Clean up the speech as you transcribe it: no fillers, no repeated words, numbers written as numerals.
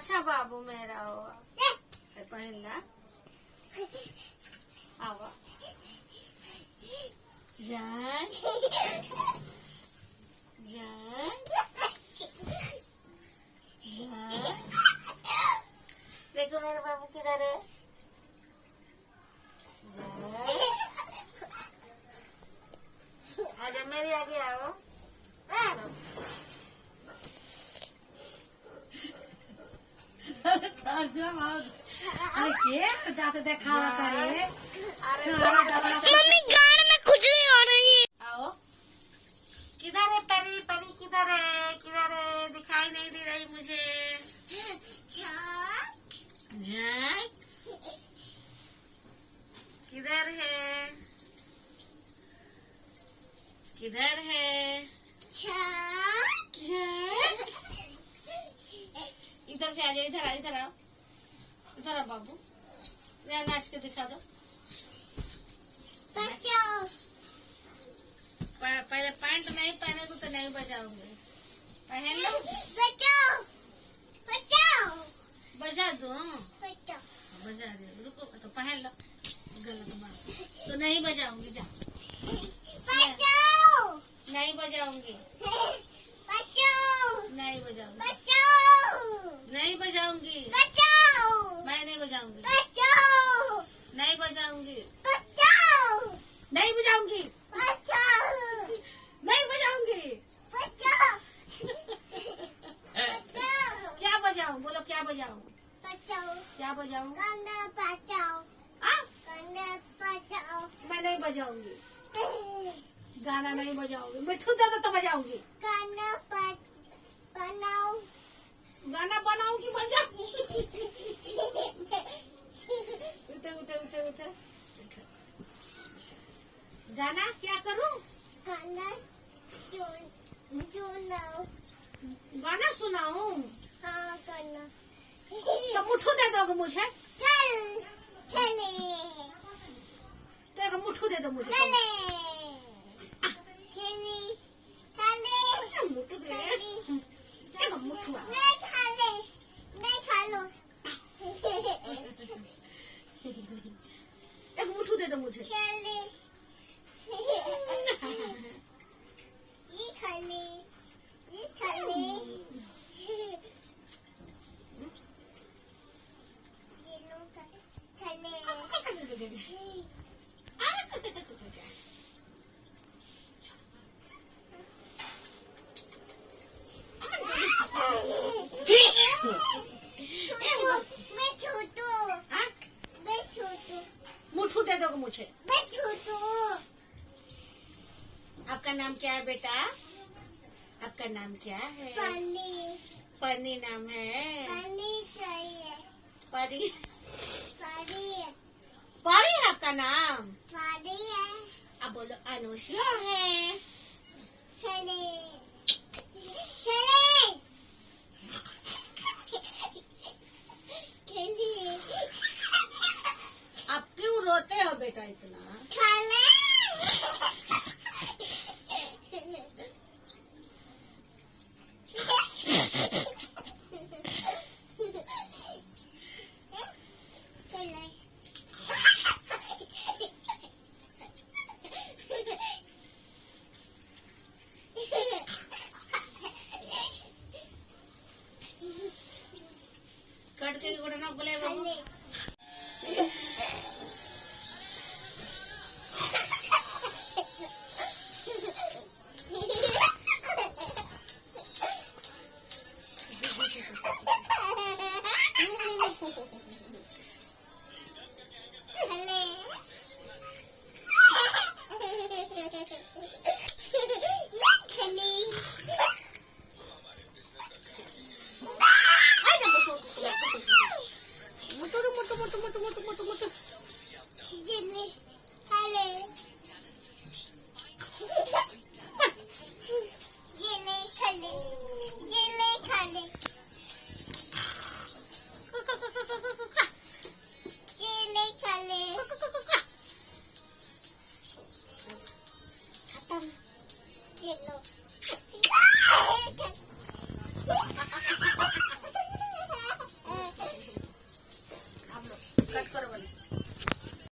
अच्छा बाबू मेरा हो पहन ला आवा जान जान जान देखो मेरे बाबू किधर है आजा मेरे आगे आओ देखावा करे मम्मी गाड़ में खुजली हो रही है। आओ किधर है परी परी किधर है दिखाई नहीं दे रही मुझे जान किधर है इधर से आ जाओ इधर आओ बाबू नाच के दिखा दो पहले पैंट नहीं पहने तो नहीं बजाओगे पहन लो बजा दो बजा दे रुको तो पहन लो गलत बात तो नहीं बजाऊंगी जा नहीं बजाऊंगी नहीं बजाऊंगी मैं नहीं बजाऊंगी नहीं बजाऊंगी क्या बजाऊं बोलो क्या बजाऊं मैं नहीं बजाऊंगी गाना नहीं बजाऊंगी मिठू दादा तो बजाऊंगी गाना बनाऊंगी बजाऊंगी उठे गाना क्या करूं गाना सुनाऊं तो मुठ्ठू दे दोगे मुझे तो एक मुठ्ठू दे दो मुझे मुठ्ठू दे एक मुठ्ठू एक मुठ्ठू दे दो मुझे मुठ्ठू दे दोगे मुझे आपका नाम क्या है बेटा आपका नाम क्या है पन्नी नाम है परी परी है आपका नाम अब बोलो अनुष्या है आप क्यों रोते हो बेटा इतना कट के ना बोले कट करो बने